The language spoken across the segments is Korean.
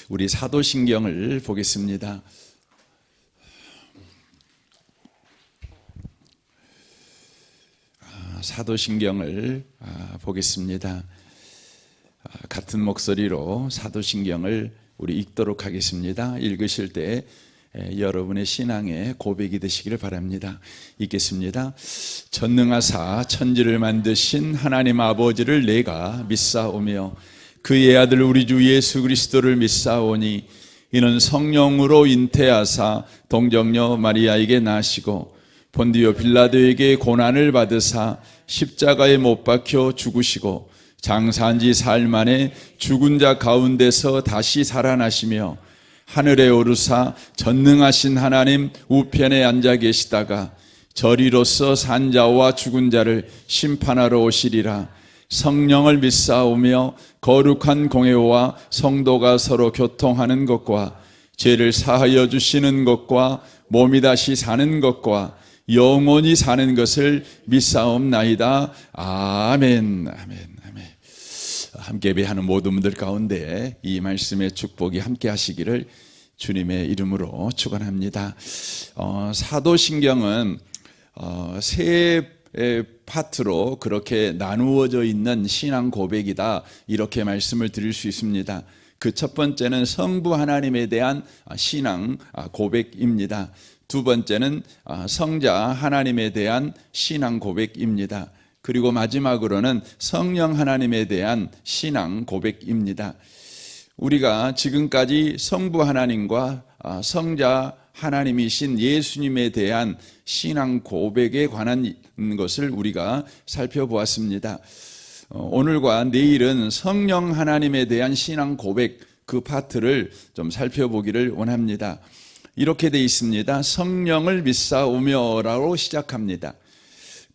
우리 사도신경을 보겠습니다. 사도신경을 보겠습니다. 같은 목소리로 사도신경을 우리 읽도록 하겠습니다. 읽으실 때 여러분의 신앙의 고백이 되시기를 바랍니다. 읽겠습니다. 전능하사 천지를 만드신 하나님 아버지를 내가 믿사오며 그의 아들 우리 주 예수 그리스도를 믿사오니 이는 성령으로 잉태하사 동정녀 마리아에게 나시고 본디오 빌라도에게 고난을 받으사 십자가에 못 박혀 죽으시고 장사한 지 사흘 만에 죽은 자 가운데서 다시 살아나시며 하늘에 오르사 전능하신 하나님 우편에 앉아 계시다가 저리로서 산 자와 죽은 자를 심판하러 오시리라. 성령을 믿사오며 거룩한 공회와 성도가 서로 교통하는 것과 죄를 사하여 주시는 것과 몸이 다시 사는 것과 영원히 사는 것을 믿사옵나이다. 아멘. 아멘. 아멘. 함께 예배하는 모든 분들 가운데 이 말씀의 축복이 함께 하시기를 주님의 이름으로 축원합니다. 사도신경은 세 파트로 그렇게 나누어져 있는 신앙 고백이다, 이렇게 말씀을 드릴 수 있습니다. 그 첫 번째는 성부 하나님에 대한 신앙 고백입니다. 두 번째는 성자 하나님에 대한 신앙 고백입니다. 그리고 마지막으로는 성령 하나님에 대한 신앙 고백입니다. 우리가 지금까지 성부 하나님과 성자 하나님이신 예수님에 대한 신앙 고백에 관한 것을 우리가 살펴보았습니다. 오늘과 내일은 성령 하나님에 대한 신앙 고백, 그 파트를 좀 살펴보기를 원합니다. 이렇게 되어 있습니다. 성령을 믿사오며라고 시작합니다.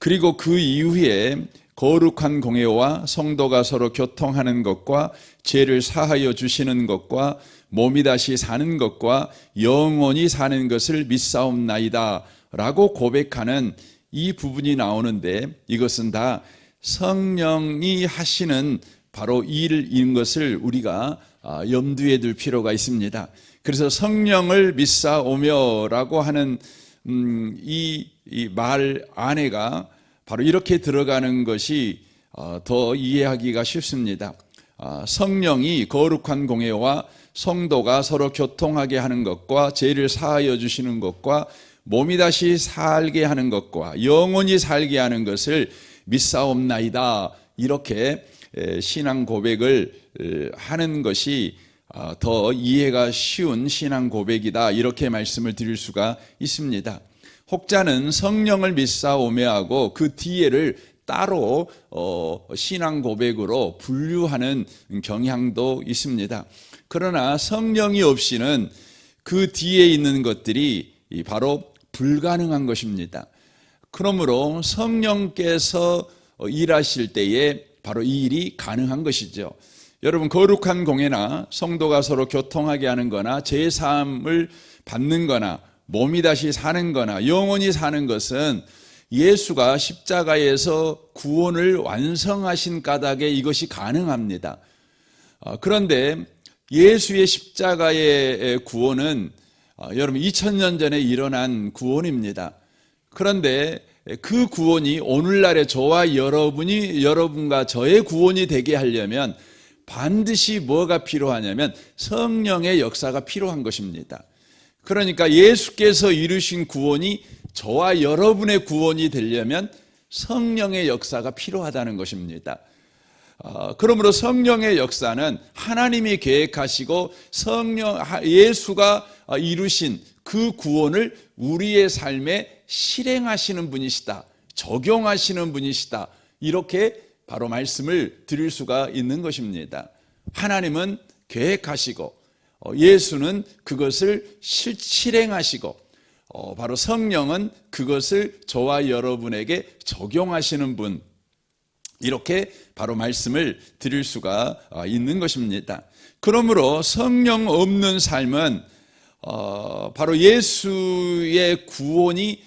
그리고 그 이후에 거룩한 공회와 성도가 서로 교통하는 것과 죄를 사하여 주시는 것과 몸이 다시 사는 것과 영원히 사는 것을 믿사옵나이다 라고 고백하는 이 부분이 나오는데, 이것은 다 성령이 하시는 바로 일인 것을 우리가 염두에 둘 필요가 있습니다. 그래서 성령을 믿사오며라고 하는 이 말 안에가 바로 이렇게 들어가는 것이 더 이해하기가 쉽습니다. 성령이 거룩한 공회와 성도가 서로 교통하게 하는 것과 죄를 사하여 주시는 것과 몸이 다시 살게 하는 것과 영원히 살게 하는 것을 믿사옵나이다, 이렇게 신앙 고백을 하는 것이 더 이해가 쉬운 신앙 고백이다, 이렇게 말씀을 드릴 수가 있습니다. 혹자는 성령을 믿사오며 하고 그 뒤에를 따로 신앙 고백으로 분류하는 경향도 있습니다. 그러나 성령이 없이는 그 뒤에 있는 것들이 바로 불가능한 것입니다. 그러므로 성령께서 일하실 때에 바로 이 일이 가능한 것이죠. 여러분, 거룩한 공회나 성도가 서로 교통하게 하는 거나 제사함을 받는 거나 몸이 다시 사는 거나 영원히 사는 것은 예수가 십자가에서 구원을 완성하신 까닭에 이것이 가능합니다. 그런데 예수의 십자가의 구원은 여러분 2000년 전에 일어난 구원입니다. 그런데 그 구원이 오늘날의 저와 여러분과 저의 구원이 되게 하려면 반드시 뭐가 필요하냐면 성령의 역사가 필요한 것입니다. 그러니까 예수께서 이루신 구원이 저와 여러분의 구원이 되려면 성령의 역사가 필요하다는 것입니다. 그러므로 성령의 역사는 하나님이 계획하시고 예수가 이루신 그 구원을 우리의 삶에 실행하시는 분이시다, 적용하시는 분이시다, 이렇게 바로 말씀을 드릴 수가 있는 것입니다. 하나님은 계획하시고 예수는 그것을 실행하시고 바로 성령은 그것을 저와 여러분에게 적용하시는 분, 이렇게 바로 말씀을 드릴 수가 있는 것입니다. 그러므로 성령 없는 삶은 바로 예수의 구원이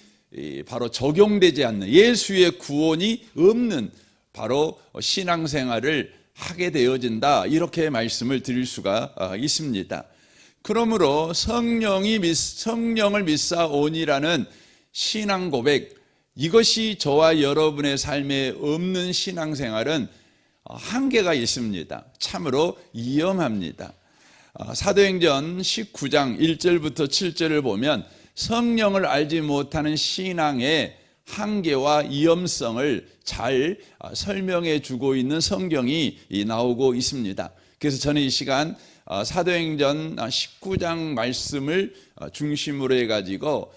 바로 적용되지 않는, 예수의 구원이 없는 바로 신앙생활을 하게 되어진다, 이렇게 말씀을 드릴 수가 있습니다. 그러므로 성령을 믿사오니라는 신앙 고백, 이것이 저와 여러분의 삶에 없는 신앙생활은 한계가 있습니다. 참으로 위험합니다. 사도행전 19장 1절부터 7절을 보면 성령을 알지 못하는 신앙의 한계와 위험성을 잘 설명해 주고 있는 성경이 나오고 있습니다. 그래서 저는 이 시간 사도행전 19장 말씀을 중심으로 해가지고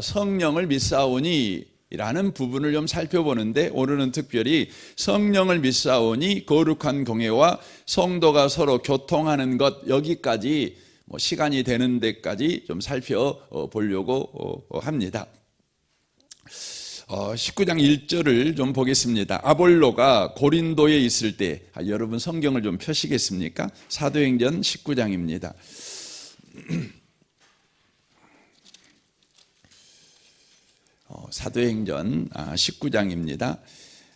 성령을 믿사오니 라는 부분을 좀 살펴보는데, 오늘은 특별히 성령을 믿사오니 거룩한 공회와 성도가 서로 교통하는 것, 여기까지 시간이 되는 데까지 좀 살펴보려고 합니다. 19장 1절을 좀 보겠습니다. 아볼로가 고린도에 있을 때, 여러분 성경을 좀 펴시겠습니까? 사도행전 19장입니다. 사도행전 19장입니다.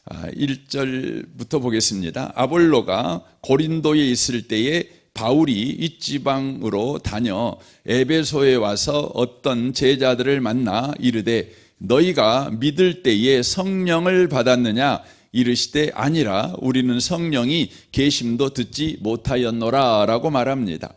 1절부터 보겠습니다. 아볼로가 고린도에 있을 때에 바울이 이 지방으로 다녀 에베소에 와서 어떤 제자들을 만나 이르되 너희가 믿을 때에 성령을 받았느냐? 이르시되 아니라 우리는 성령이 계심도 듣지 못하였노라 라고 말합니다.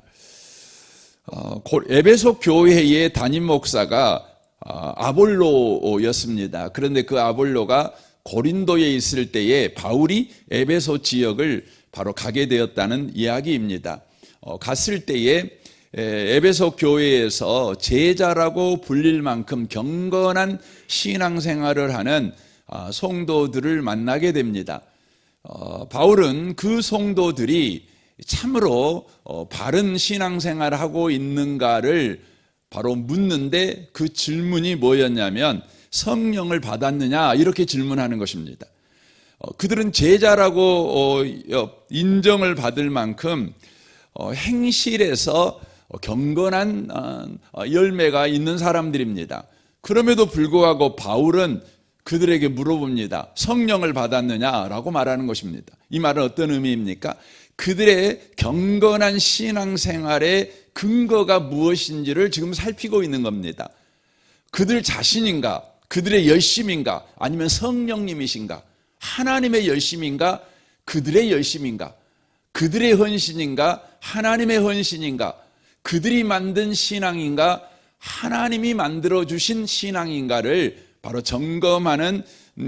에베소 교회의 담임 목사가 아볼로였습니다. 그런데 그 아볼로가 고린도에 있을 때에 바울이 에베소 지역을 바로 가게 되었다는 이야기입니다. 갔을 때에 에베소 교회에서 제자라고 불릴 만큼 경건한 신앙생활을 하는 성도들을 만나게 됩니다. 바울은 그 성도들이 참으로 바른 신앙생활을 하고 있는가를 바로 묻는데, 그 질문이 뭐였냐면 성령을 받았느냐, 이렇게 질문하는 것입니다. 그들은 제자라고 인정을 받을 만큼 행실에서 경건한 열매가 있는 사람들입니다. 그럼에도 불구하고 바울은 그들에게 물어봅니다. 성령을 받았느냐라고 말하는 것입니다. 이 말은 어떤 의미입니까? 그들의 경건한 신앙생활의 근거가 무엇인지를 지금 살피고 있는 겁니다. 그들 자신인가? 그들의 열심인가? 아니면 성령님이신가? 하나님의 열심인가? 그들의 열심인가? 그들의 헌신인가? 하나님의 헌신인가? 그들이 만든 신앙인가? 하나님이 만들어주신 신앙인가를 바로 점검하는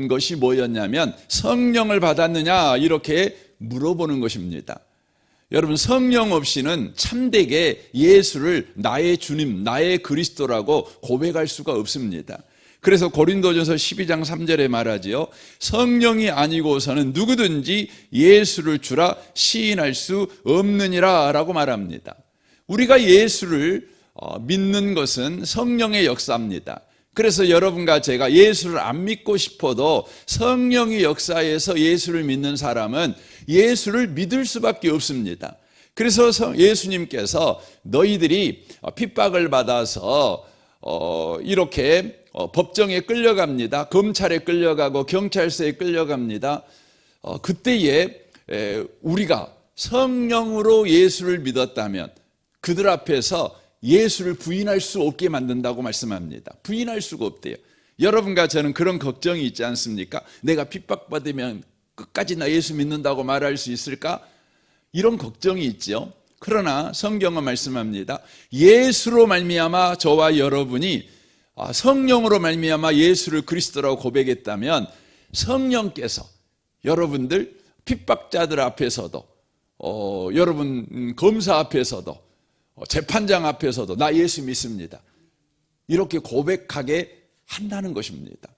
것이 뭐였냐면 성령을 받았느냐, 이렇게 물어보는 것입니다. 여러분, 성령 없이는 참되게 예수를 나의 주님, 나의 그리스도라고 고백할 수가 없습니다. 그래서 고린도전서 12장 3절에 말하지요. 성령이 아니고서는 누구든지 예수를 주라 시인할 수 없느니라 라고 말합니다. 우리가 예수를 믿는 것은 성령의 역사입니다. 그래서 여러분과 제가 예수를 안 믿고 싶어도 성령의 역사에서 예수를 믿는 사람은 예수를 믿을 수밖에 없습니다. 그래서 예수님께서 너희들이 핍박을 받아서 이렇게 법정에 끌려갑니다. 검찰에 끌려가고 경찰서에 끌려갑니다. 그때에 우리가 성령으로 예수를 믿었다면 그들 앞에서 예수를 부인할 수 없게 만든다고 말씀합니다. 부인할 수가 없대요. 여러분과 저는 그런 걱정이 있지 않습니까? 내가 핍박받으면 끝까지 나 예수 믿는다고 말할 수 있을까? 이런 걱정이 있죠. 그러나 성경은 말씀합니다. 예수로 말미암아 저와 여러분이 성령으로 말미암아 예수를 그리스도라고 고백했다면 성령께서 여러분들 핍박자들 앞에서도 여러분 검사 앞에서도 재판장 앞에서도 나 예수 믿습니다, 이렇게 고백하게 한다는 것입니다.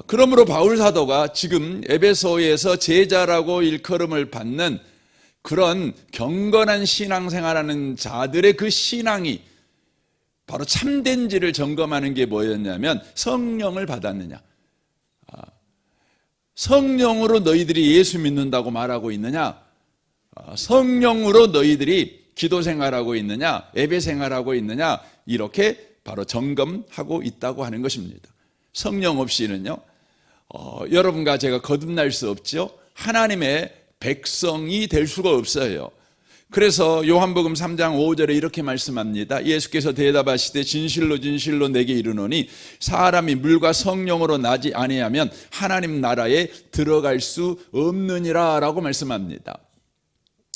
그러므로 바울 사도가 지금 에베소에서 제자라고 일컬음을 받는 그런 경건한 신앙생활하는 자들의 그 신앙이 바로 참된지를 점검하는 게 뭐였냐면 성령을 받았느냐, 성령으로 너희들이 예수 믿는다고 말하고 있느냐, 성령으로 너희들이 기도 생활하고 있느냐, 예배 생활하고 있느냐, 이렇게 바로 점검하고 있다고 하는 것입니다. 성령 없이는요, 여러분과 제가 거듭날 수 없죠. 하나님의 백성이 될 수가 없어요. 그래서 요한복음 3장 5절에 이렇게 말씀합니다. 예수께서 대답하시되 진실로 진실로 내게 이르노니 사람이 물과 성령으로 나지 아니하면 하나님 나라에 들어갈 수 없느니라 라고 말씀합니다.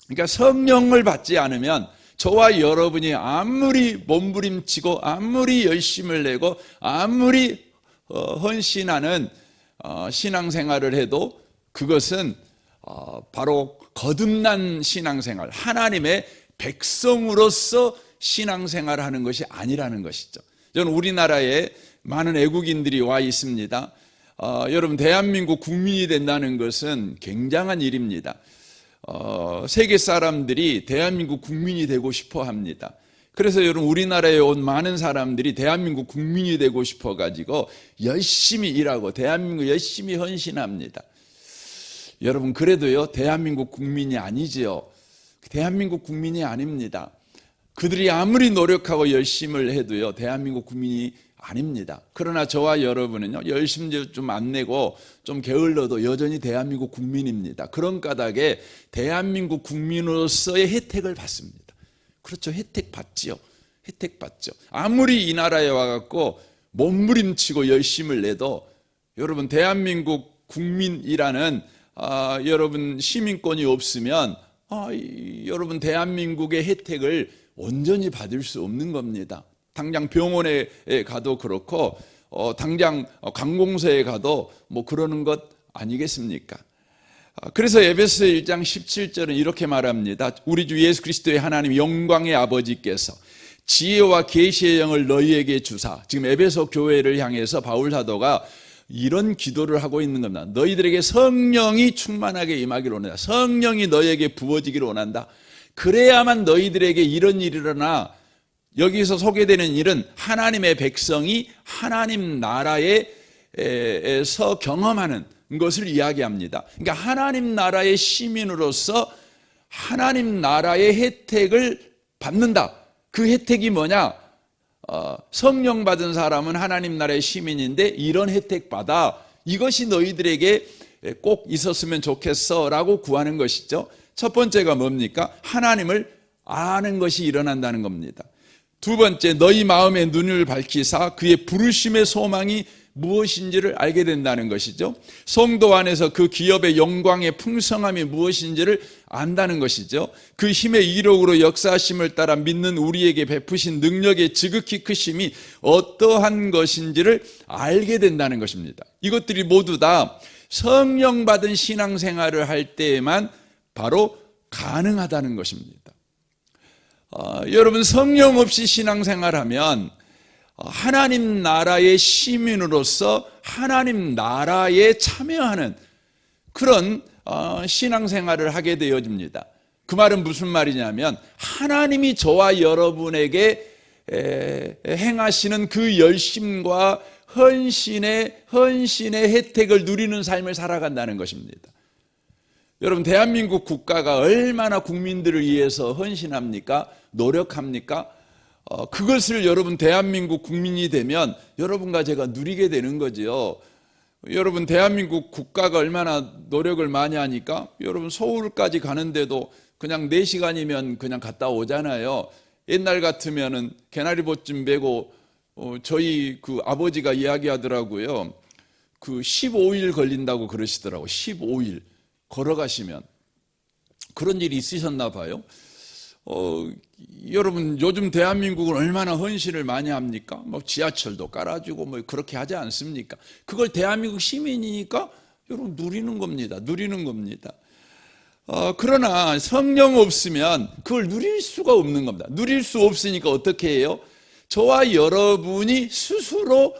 그러니까 성령을 받지 않으면 저와 여러분이 아무리 몸부림치고 아무리 열심을 내고 아무리 헌신하는 신앙생활을 해도 그것은 바로 거듭난 신앙생활, 하나님의 백성으로서 신앙생활을 하는 것이 아니라는 것이죠. 저는 우리나라에 많은 애국인들이 와 있습니다. 여러분, 대한민국 국민이 된다는 것은 굉장한 일입니다. 세계 사람들이 대한민국 국민이 되고 싶어 합니다. 그래서 여러분, 우리나라에 온 많은 사람들이 대한민국 국민이 되고 싶어 가지고 열심히 일하고 대한민국 열심히 헌신합니다. 여러분, 그래도요, 대한민국 국민이 아니지요. 대한민국 국민이 아닙니다. 그들이 아무리 노력하고 열심을 해도요, 대한민국 국민이 아닙니다. 그러나 저와 여러분은요, 열심히 좀 안 내고 좀 게을러도 여전히 대한민국 국민입니다. 그런 까닭에 대한민국 국민으로서의 혜택을 받습니다. 그렇죠. 혜택 받지요. 혜택 받죠. 아무리 이 나라에 와갖고 몸부림치고 열심을 내도 여러분, 대한민국 국민이라는 여러분 시민권이 없으면 여러분 대한민국의 혜택을 온전히 받을 수 없는 겁니다. 당장 병원에 가도 그렇고 당장 관공서에 가도 뭐 그러는 것 아니겠습니까? 그래서 에베소 1장 17절은 이렇게 말합니다. 우리 주 예수 그리스도의 하나님 영광의 아버지께서 지혜와 계시의 영을 너희에게 주사, 지금 에베소 교회를 향해서 바울 사도가 이런 기도를 하고 있는 겁니다. 너희들에게 성령이 충만하게 임하기를 원한다. 성령이 너희에게 부어지기를 원한다. 그래야만 너희들에게 이런 일이 일어나. 여기서 소개되는 일은 하나님의 백성이 하나님 나라에서 경험하는 것을 이야기합니다. 그러니까 하나님 나라의 시민으로서 하나님 나라의 혜택을 받는다. 그 혜택이 뭐냐? 성령 받은 사람은 하나님 나라의 시민인데 이런 혜택 받아. 이것이 너희들에게 꼭 있었으면 좋겠어 라고 구하는 것이죠. 첫 번째가 뭡니까? 하나님을 아는 것이 일어난다는 겁니다. 두 번째, 너희 마음의 눈을 밝히사 그의 부르심의 소망이 무엇인지를 알게 된다는 것이죠. 성도 안에서 그 기업의 영광의 풍성함이 무엇인지를 안다는 것이죠. 그 힘의 이력으로 역사하심을 따라 믿는 우리에게 베푸신 능력의 지극히 크심이 어떠한 것인지를 알게 된다는 것입니다. 이것들이 모두 다 성령 받은 신앙생활을 할 때에만 바로 가능하다는 것입니다. 여러분, 성령 없이 신앙생활하면 하나님 나라의 시민으로서 하나님 나라에 참여하는 그런 신앙생활을 하게 되어집니다. 그 말은 무슨 말이냐면 하나님이 저와 여러분에게 행하시는 그 열심과 헌신의 혜택을 누리는 삶을 살아간다는 것입니다. 여러분, 대한민국 국가가 얼마나 국민들을 위해서 헌신합니까? 노력합니까? 그것을 여러분 대한민국 국민이 되면 여러분과 제가 누리게 되는 거지요. 여러분, 대한민국 국가가 얼마나 노력을 많이 하니까 여러분 서울까지 가는데도 그냥 4시간이면 그냥 갔다 오잖아요. 옛날 같으면은 개나리봇쯤 메고 저희 그 아버지가 이야기하더라고요. 그 15일 걸린다고 그러시더라고요. 15일 걸어가시면. 그런 일이 있으셨나 봐요. 여러분, 요즘 대한민국은 얼마나 헌신을 많이 합니까? 뭐 지하철도 깔아주고 뭐 그렇게 하지 않습니까? 그걸 대한민국 시민이니까 여러분 누리는 겁니다. 누리는 겁니다. 그러나 성령 없으면 그걸 누릴 수가 없는 겁니다. 누릴 수 없으니까 어떻게 해요? 저와 여러분이 스스로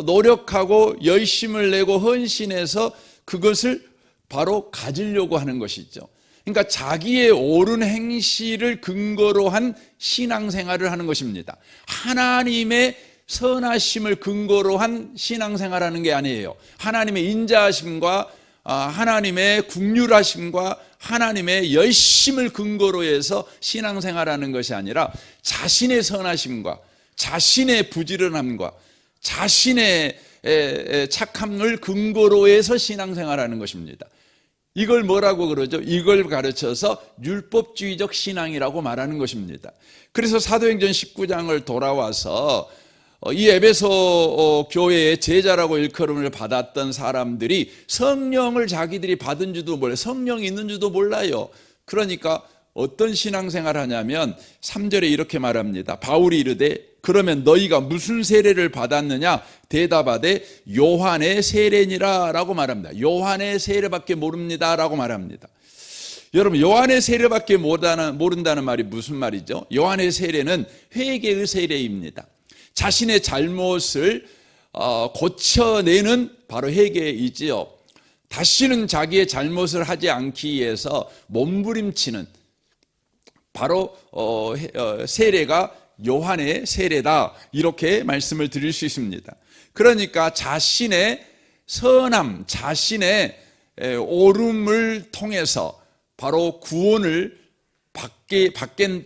노력하고 열심을 내고 헌신해서 그것을 바로 가지려고 하는 것이죠. 그러니까 자기의 옳은 행실을 근거로 한 신앙생활을 하는 것입니다. 하나님의 선하심을 근거로 한 신앙생활하는 게 아니에요. 하나님의 인자하심과 하나님의 긍휼하심과 하나님의 열심을 근거로 해서 신앙생활하는 것이 아니라 자신의 선하심과 자신의 부지런함과 자신의 착함을 근거로 해서 신앙생활하는 것입니다. 이걸 뭐라고 그러죠? 이걸 가르쳐서 율법주의적 신앙이라고 말하는 것입니다. 그래서 사도행전 19장을 돌아와서 이 에베소 교회의 제자라고 일컬음을 받았던 사람들이 성령을 자기들이 받은 줄도 몰라요. 성령이 있는 줄도 몰라요. 그러니까 어떤 신앙생활 하냐면 3절에 이렇게 말합니다. 바울이 이르되 그러면 너희가 무슨 세례를 받았느냐? 대답하되 요한의 세례니라 라고 말합니다. 요한의 세례밖에 모릅니다 라고 말합니다. 여러분, 요한의 세례밖에 모른다는 말이 무슨 말이죠? 요한의 세례는 회개의 세례입니다. 자신의 잘못을 고쳐내는 바로 회개이지요. 다시는 자기의 잘못을 하지 않기 위해서 몸부림치는 바로 세례가 요한의 세례다, 이렇게 말씀을 드릴 수 있습니다. 그러니까 자신의 선함, 자신의 옳음을 통해서 바로 구원을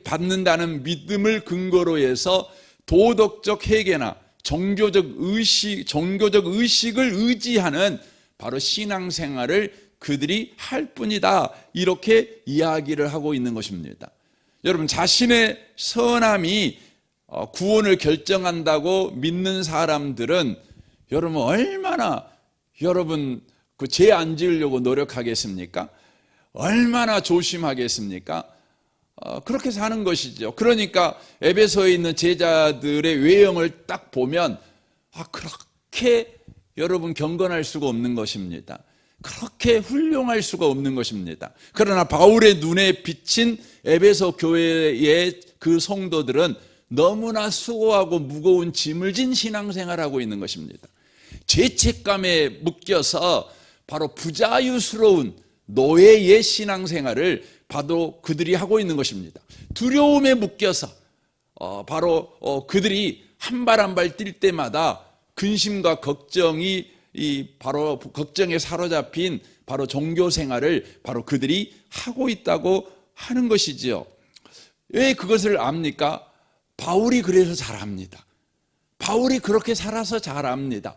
받는다는 믿음을 근거로 해서 도덕적 회개나 종교적 의식을 의지하는 바로 신앙생활을 그들이 할 뿐이다, 이렇게 이야기를 하고 있는 것입니다. 여러분, 자신의 선함이 구원을 결정한다고 믿는 사람들은 여러분 얼마나 그 죄 안 지으려고 노력하겠습니까? 얼마나 조심하겠습니까? 그렇게 사는 것이죠. 그러니까 에베소에 있는 제자들의 외형을 딱 보면 그렇게 여러분 경건할 수가 없는 것입니다. 그렇게 훌륭할 수가 없는 것입니다. 그러나 바울의 눈에 비친 에베소 교회의 그 성도들은 너무나 수고하고 무거운 짐을 진 신앙생활하고 있는 것입니다. 죄책감에 묶여서 바로 부자유스러운 노예의 신앙생활을 바로 그들이 하고 있는 것입니다. 두려움에 묶여서 바로 그들이 한 발 한 발 뛸 때마다 근심과 걱정이 바로 걱정에 사로잡힌 바로 종교 생활을 바로 그들이 하고 있다고 하는 것이지요. 왜 그것을 압니까? 바울이 그래서 잘 압니다. 바울이 그렇게 살아서 잘 압니다.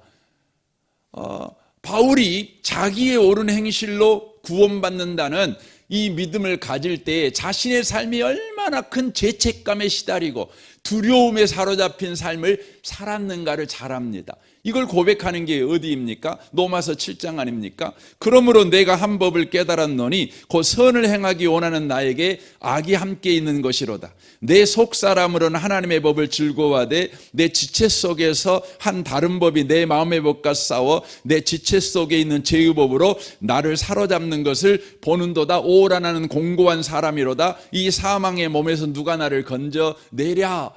바울이 자기의 옳은 행실로 구원받는다는 이 믿음을 가질 때 자신의 삶이 얼마나 큰 죄책감에 시달리고 두려움에 사로잡힌 삶을 살았는가를 잘 압니다. 이걸 고백하는 게 어디입니까? 로마서 7장 아닙니까? 그러므로 내가 한 법을 깨달았노니 곧 선을 행하기 원하는 나에게 악이 함께 있는 것이로다. 내 속사람으로는 하나님의 법을 즐거워하되 내 지체 속에서 한 다른 법이 내 마음의 법과 싸워 내 지체 속에 있는 죄의 법으로 나를 사로잡는 것을 보는도다. 오라 나는 공고한 사람이로다. 이 사망의 몸에서 누가 나를 건져내랴.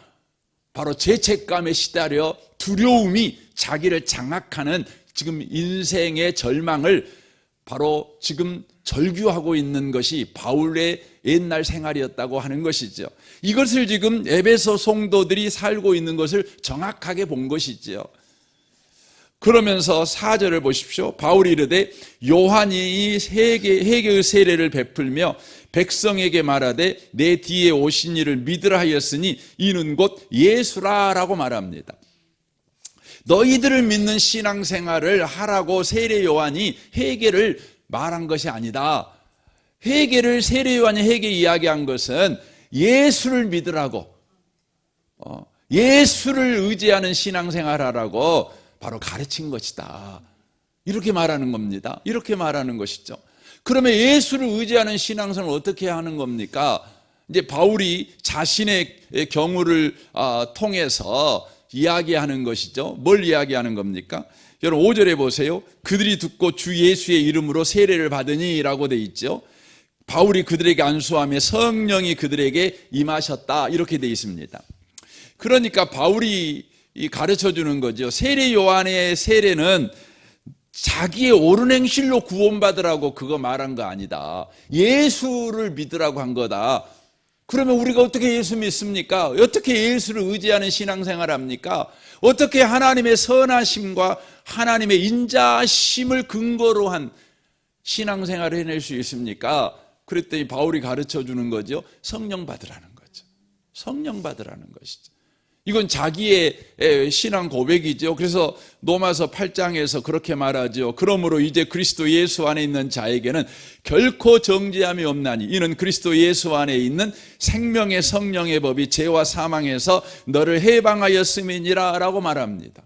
바로 죄책감에 시달려 두려움이 자기를 장악하는 지금 인생의 절망을 바로 지금 절규하고 있는 것이 바울의 옛날 생활이었다고 하는 것이죠. 이것을 지금 에베소 성도들이 살고 있는 것을 정확하게 본 것이죠. 그러면서 4절을 보십시오. 바울이 이르되 요한이 회개의 세례를 베풀며 백성에게 말하되 내 뒤에 오신 이를 믿으라 하였으니 이는 곧 예수라 라고 말합니다. 너희들을 믿는 신앙생활을 하라고 세례 요한이 회개를 말한 것이 아니다. 회개를 세례 요한이 회개 이야기한 것은 예수를 믿으라고, 예수를 의지하는 신앙생활 하라고 바로 가르친 것이다. 이렇게 말하는 겁니다. 이렇게 말하는 것이죠. 그러면 예수를 의지하는 신앙생활을 어떻게 하는 겁니까? 이제 바울이 자신의 경우를 통해서 이야기하는 것이죠. 뭘 이야기하는 겁니까? 여러분 5절에 보세요. 그들이 듣고 주 예수의 이름으로 세례를 받으니 라고 돼 있죠. 바울이 그들에게 안수하며 성령이 그들에게 임하셨다, 이렇게 돼 있습니다. 그러니까 바울이 가르쳐 주는 거죠. 세례 요한의 세례는 자기의 옳은 행실로 구원받으라고 그거 말한 거 아니다. 예수를 믿으라고 한 거다. 그러면 우리가 어떻게 예수 믿습니까? 어떻게 예수를 의지하는 신앙생활 합니까? 어떻게 하나님의 선하심과 하나님의 인자심을 근거로 한 신앙생활을 해낼 수 있습니까? 그랬더니 바울이 가르쳐 주는 거죠. 성령 받으라는 거죠. 성령 받으라는 것이죠. 이건 자기의 신앙 고백이죠. 그래서 로마서 8장에서 그렇게 말하죠. 그러므로 이제 그리스도 예수 안에 있는 자에게는 결코 정죄함이 없나니 이는 그리스도 예수 안에 있는 생명의 성령의 법이 죄와 사망에서 너를 해방하였음이니라 라고 말합니다.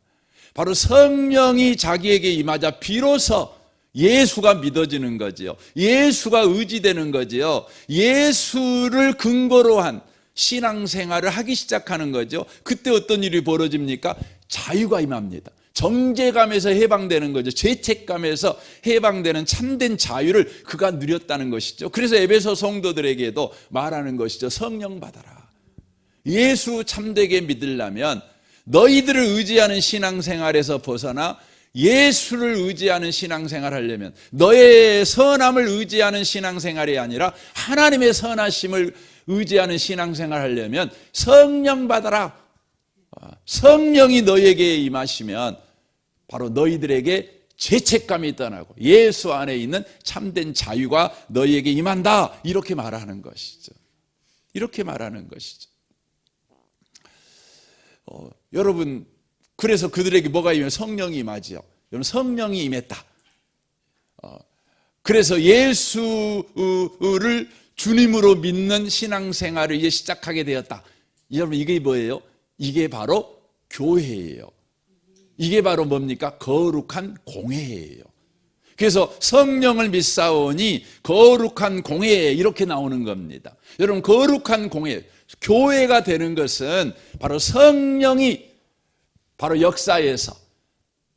바로 성령이 자기에게 임하자 비로소 예수가 믿어지는 거지요. 예수가 의지되는 거지요. 예수를 근거로 한 신앙생활을 하기 시작하는 거죠. 그때 어떤 일이 벌어집니까? 자유가 임합니다. 정죄감에서 해방되는 거죠. 죄책감에서 해방되는 참된 자유를 그가 누렸다는 것이죠. 그래서 에베소 성도들에게도 말하는 것이죠. 성령 받아라. 예수 참되게 믿으려면 너희들을 의지하는 신앙생활에서 벗어나 예수를 의지하는 신앙생활 하려면 너의 선함을 의지하는 신앙생활이 아니라 하나님의 선하심을 의지하는 신앙생활 하려면 성령 받아라. 성령이 너에게 임하시면 바로 너희들에게 죄책감이 떠나고 예수 안에 있는 참된 자유가 너희에게 임한다. 이렇게 말하는 것이죠. 이렇게 말하는 것이죠. 여러분, 그래서 그들에게 뭐가 임하면 성령이 임하지요. 여러분, 성령이 임했다. 그래서 예수를 주님으로 믿는 신앙생활을 이제 시작하게 되었다. 여러분, 이게 뭐예요? 이게 바로 교회예요. 이게 바로 뭡니까? 거룩한 공회예요. 그래서 성령을 믿사오니 거룩한 공회 이렇게 나오는 겁니다. 여러분, 거룩한 공회, 교회가 되는 것은 바로 성령이 바로 역사에서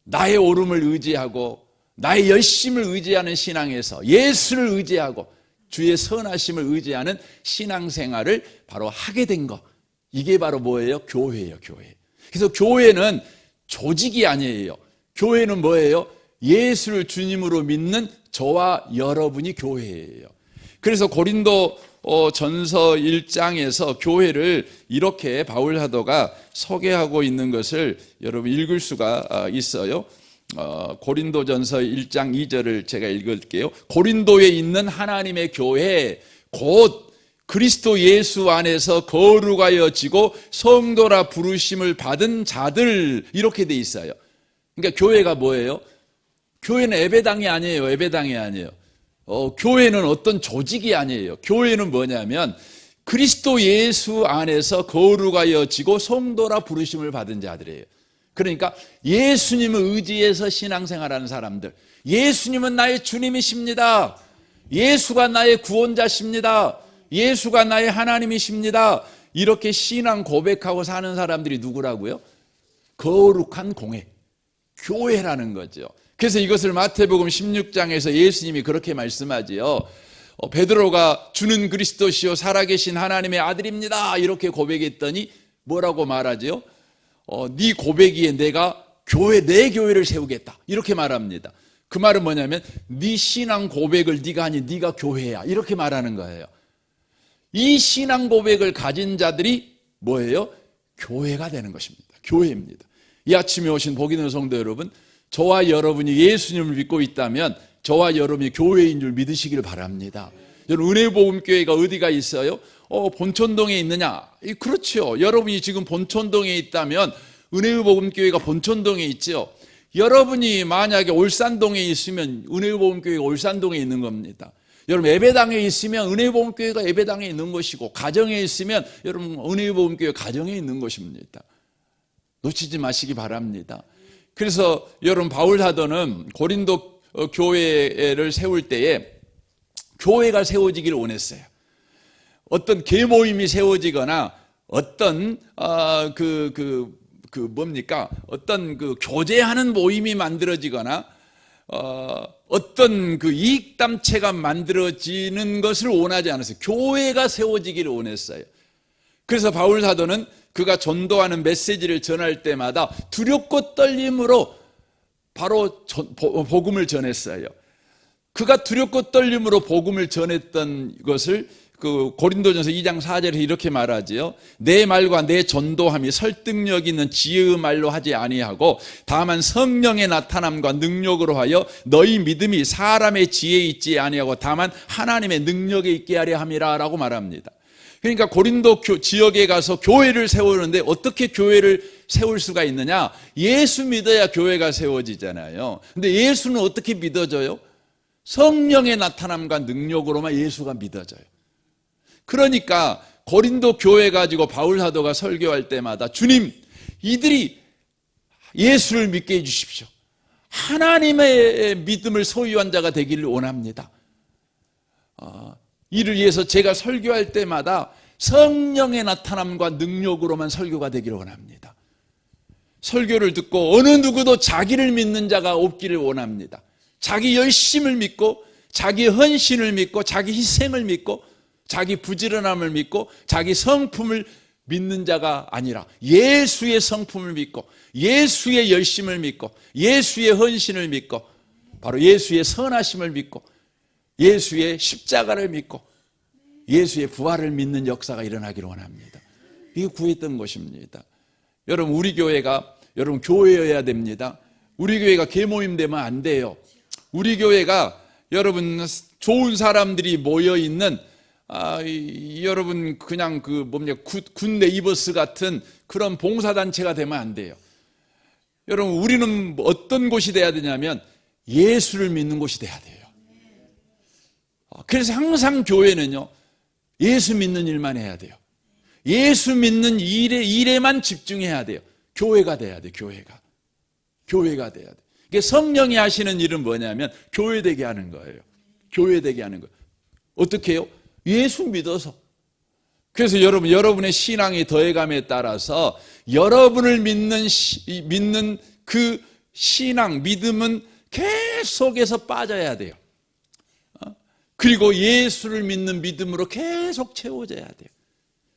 나의 옳음을 의지하고 나의 열심을 의지하는 신앙에서 예수를 의지하고 주의 선하심을 의지하는 신앙생활을 바로 하게 된 것. 이게 바로 뭐예요? 교회예요, 교회. 그래서 교회는 조직이 아니에요. 교회는 뭐예요? 예수를 주님으로 믿는 저와 여러분이 교회예요. 그래서 고린도 전서 1장에서 교회를 이렇게 바울 사도가 소개하고 있는 것을 여러분 읽을 수가 있어요. 고린도전서 1장 2절을 제가 읽을게요. 고린도에 있는 하나님의 교회 곧 그리스도 예수 안에서 거룩하여지고 성도라 부르심을 받은 자들 이렇게 돼 있어요. 그러니까 교회가 뭐예요? 교회는 예배당이 아니에요. 예배당이 아니에요. 교회는 어떤 조직이 아니에요. 교회는 뭐냐면 그리스도 예수 안에서 거룩하여지고 성도라 부르심을 받은 자들이에요. 그러니까 예수님을 의지해서 신앙생활하는 사람들, 예수님은 나의 주님이십니다. 예수가 나의 구원자십니다. 예수가 나의 하나님이십니다. 이렇게 신앙 고백하고 사는 사람들이 누구라고요? 거룩한 공회, 교회라는 거죠. 그래서 이것을 마태복음 16장에서 예수님이 그렇게 말씀하지요. 베드로가 주는 그리스도시요 살아계신 하나님의 아들입니다. 이렇게 고백했더니 뭐라고 말하지요? 네 고백이에 내가 내 교회를 세우겠다. 이렇게 말합니다. 그 말은 뭐냐면 네 신앙 고백을 네가 하니 네가 교회야. 이렇게 말하는 거예요. 이 신앙 고백을 가진 자들이 뭐예요? 교회가 되는 것입니다. 교회입니다. 이 아침에 오신 복 있는 성도 여러분, 저와 여러분이 예수님을 믿고 있다면 저와 여러분이 교회인 줄 믿으시길 바랍니다. 여러분, 은혜복음교회가 어디가 있어요? 본촌동에 있느냐? 그렇죠. 여러분이 지금 본촌동에 있다면 은혜복음교회가 본촌동에 있죠. 여러분이 만약에 올산동에 있으면 은혜복음교회가 올산동에 있는 겁니다. 여러분, 예배당에 있으면 은혜복음교회가 예배당에 있는 것이고, 가정에 있으면 여러분 은혜복음교회 가정에 있는 것입니다. 놓치지 마시기 바랍니다. 그래서 여러분, 바울 사도는 고린도 교회를 세울 때에 교회가 세워지기를 원했어요. 어떤 계모임이 세워지거나 어떤 어떤 교제하는 모임이 만들어지거나 어떤 이익담체가 만들어지는 것을 원하지 않았어요. 교회가 세워지기를 원했어요. 그래서 바울 사도는 그가 전도하는 메시지를 전할 때마다 두렵고 떨림으로 바로 복음을 전했어요. 그가 두렵고 떨림으로 복음을 전했던 것을 고린도전서 2장 4절에 이렇게 말하지요. 내 말과 내 전도함이 설득력 있는 지혜의 말로 하지 아니하고 다만 성령의 나타남과 능력으로 하여 너희 믿음이 사람의 지혜에 있지 아니하고 다만 하나님의 능력에 있게 하려 함이라 라고 말합니다. 그러니까 고린도 지역에 가서 교회를 세우는데 어떻게 교회를 세울 수가 있느냐? 예수 믿어야 교회가 세워지잖아요. 근데 예수는 어떻게 믿어져요? 성령의 나타남과 능력으로만 예수가 믿어져요. 그러니까 고린도 교회 가지고 바울 사도가 설교할 때마다 주님, 이들이 예수를 믿게 해주십시오. 하나님의 믿음을 소유한 자가 되기를 원합니다. 이를 위해서 제가 설교할 때마다 성령의 나타남과 능력으로만 설교가 되기를 원합니다. 설교를 듣고 어느 누구도 자기를 믿는 자가 없기를 원합니다. 자기 열심을 믿고 자기 헌신을 믿고 자기 희생을 믿고 자기 부지런함을 믿고 자기 성품을 믿는 자가 아니라 예수의 성품을 믿고 예수의 열심을 믿고 예수의 헌신을 믿고 바로 예수의 선하심을 믿고 예수의 십자가를 믿고 예수의 부활을 믿는 역사가 일어나기를 원합니다. 이게 구했던 것입니다. 여러분, 우리 교회가 여러분 교회여야 됩니다. 우리 교회가 계모임 되면 안 돼요. 우리 교회가 여러분 좋은 사람들이 모여 있는 여러분 그냥 군 네이버스 같은 그런 봉사단체가 되면 안 돼요. 여러분, 우리는 어떤 곳이 돼야 되냐면 예수를 믿는 곳이 돼야 돼요. 그래서 항상 교회는요, 예수 믿는 일만 해야 돼요. 예수 믿는 일에만 집중해야 돼요. 교회가 돼야 돼요. 교회가 돼야 돼요. 이게 성령이 하시는 일은 뭐냐면 교회되게 하는 거예요. 교회되게 하는 거예요. 어떻게 해요? 예수 믿어서. 그래서 여러분의 신앙이 더해감에 따라서 여러분을 믿는 그 신앙, 믿음은 계속해서 빠져야 돼요. 그리고 예수를 믿는 믿음으로 계속 채워져야 돼요.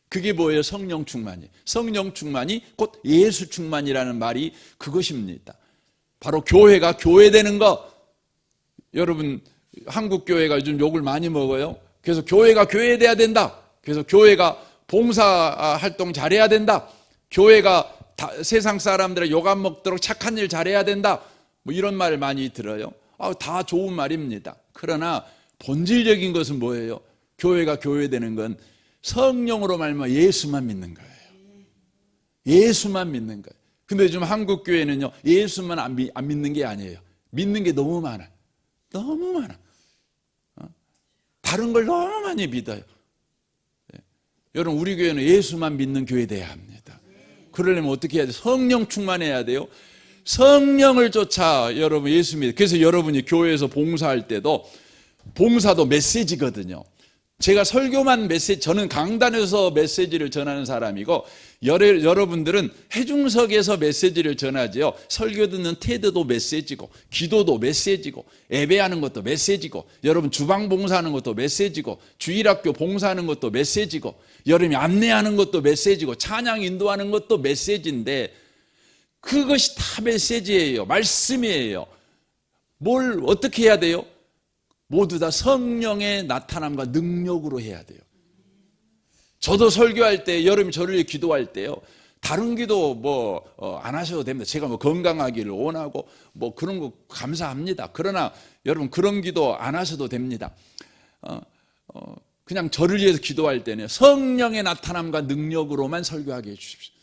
그게 뭐예요? 성령 충만이에요. 성령 충만이 곧 예수 충만이라는 말이 그것입니다. 바로 교회가 교회되는 거. 여러분, 한국 교회가 요즘 욕을 많이 먹어요. 그래서 교회가 교회돼야 된다. 그래서 교회가 봉사 활동 잘해야 된다. 교회가 세상 사람들의 욕 안 먹도록 착한 일 잘해야 된다. 뭐 이런 말 많이 들어요. 다 좋은 말입니다. 그러나 본질적인 것은 뭐예요? 교회가 교회되는 건 성령으로 말미암아 예수만 믿는 거예요. 예수만 믿는 거예요. 근데 요즘 한국 교회는요, 예수만 안 믿는 게 아니에요. 믿는 게 너무 많아. 너무 많아. 다른 걸 너무 많이 믿어요. 여러분, 우리 교회는 예수만 믿는 교회 돼야 합니다. 그러려면 어떻게 해야 돼요? 성령 충만해야 돼요. 성령을 쫓아 여러분 예수 믿어요. 그래서 여러분이 교회에서 봉사할 때도 봉사도 메시지거든요. 제가 설교만 저는 강단에서 메시지를 전하는 사람이고 여러분들은 회중석에서 메시지를 전하지요. 설교 듣는 태도도 메시지고 기도도 메시지고 예배하는 것도 메시지고 여러분 주방 봉사하는 것도 메시지고 주일학교 봉사하는 것도 메시지고 여러분이 안내하는 것도 메시지고 찬양 인도하는 것도 메시지인데 그것이 다 메시지예요. 말씀이에요. 뭘 어떻게 해야 돼요? 모두 다 성령의 나타남과 능력으로 해야 돼요. 저도 설교할 때, 여러분이 저를 위해 기도할 때요, 다른 기도 안 하셔도 됩니다. 제가 건강하기를 원하고 그런 거 감사합니다. 그러나 여러분 그런 기도 안 하셔도 됩니다. 그냥 저를 위해서 기도할 때는 성령의 나타남과 능력으로만 설교하게 해주십시오.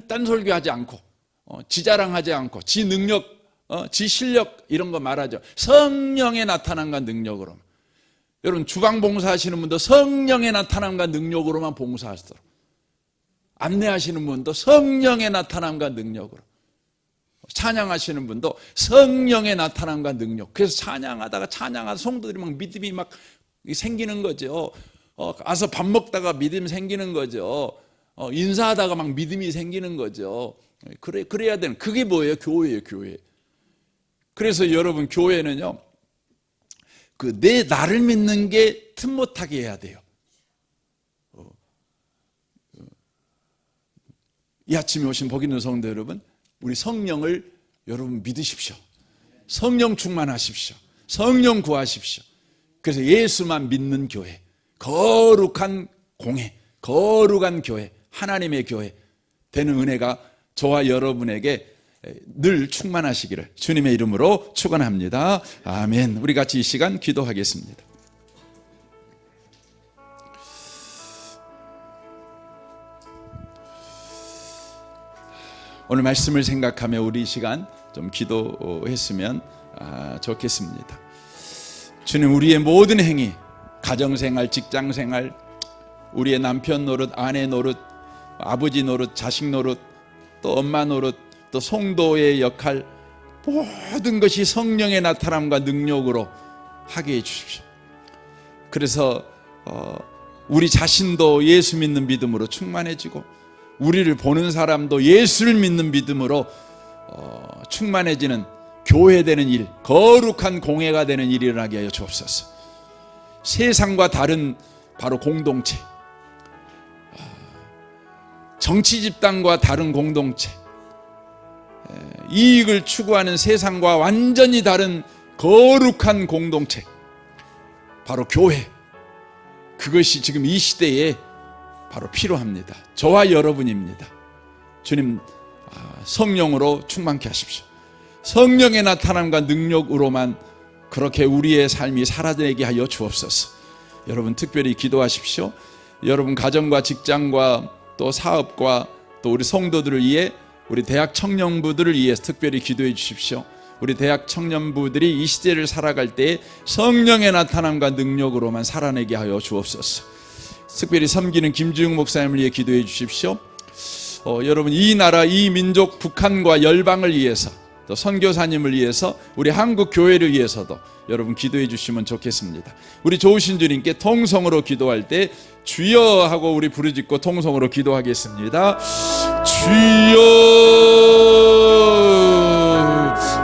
딴 설교하지 않고 지 자랑하지 않고 지 능력 지 실력 이런 거 말하죠. 성령의 나타남과 능력으로. 여러분 주방 봉사하시는 분도 성령의 나타남과 능력으로만 봉사하시도록. 안내하시는 분도 성령의 나타남과 능력으로. 찬양하시는 분도 성령의 나타남과 능력. 그래서 찬양하다 성도들이 막 믿음이 막 생기는 거죠. 가서 밥 먹다가 믿음이 생기는 거죠. 인사하다가 막 믿음이 생기는 거죠. 그래야 되는 그게 뭐예요? 교회예요, 교회. 그래서 여러분 교회는요, 나를 믿는 게 틈못하게 해야 돼요. 이 아침에 오신 복 있는 성도 여러분, 우리 성령을 여러분 믿으십시오. 성령 충만하십시오. 성령 구하십시오. 그래서 예수만 믿는 교회, 거룩한 공회, 거룩한 교회, 하나님의 교회 되는 은혜가 저와 여러분에게 늘 충만하시기를 주님의 이름으로 축원합니다. 아멘. 우리 같이 이 시간 기도하겠습니다. 오늘 말씀을 생각하며 우리 시간 좀 기도했으면 좋겠습니다. 주님, 우리의 모든 행위, 가정생활, 직장생활, 우리의 남편 노릇, 아내 노릇, 아버지 노릇, 자식 노릇, 또 엄마 노릇, 또 성도의 역할, 모든 것이 성령의 나타남과 능력으로 하게 해주십시오. 그래서 우리 자신도 예수 믿는 믿음으로 충만해지고, 우리를 보는 사람도 예수를 믿는 믿음으로 충만해지는 교회되는 일, 거룩한 공회가 되는 일이 일어나게 하여 주옵소서. 세상과 다른 바로 공동체, 정치 집단과 다른 공동체, 이익을 추구하는 세상과 완전히 다른 거룩한 공동체, 바로 교회, 그것이 지금 이 시대에 바로 필요합니다. 저와 여러분입니다. 주님, 성령으로 충만케 하십시오. 성령의 나타남과 능력으로만 그렇게 우리의 삶이 살아내게 하여 주옵소서. 여러분 특별히 기도하십시오. 여러분 가정과 직장과 또 사업과 또 우리 성도들을 위해, 우리 대학 청년부들을 위해 특별히 기도해 주십시오. 우리 대학 청년부들이 이 시대를 살아갈 때 성령의 나타남과 능력으로만 살아내게 하여 주옵소서. 특별히 섬기는 김주영 목사님을 위해 기도해 주십시오. 여러분 이 나라, 이 민족, 북한과 열방을 위해서, 또 선교사님을 위해서, 우리 한국 교회를 위해서도 여러분 기도해 주시면 좋겠습니다. 우리 좋으신 주님께 통성으로 기도할 때 주여 하고 우리 부르짖고 통성으로 기도하겠습니다. 주여.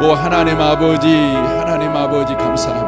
오 하나님 아버지, 하나님 아버지 감사합니다.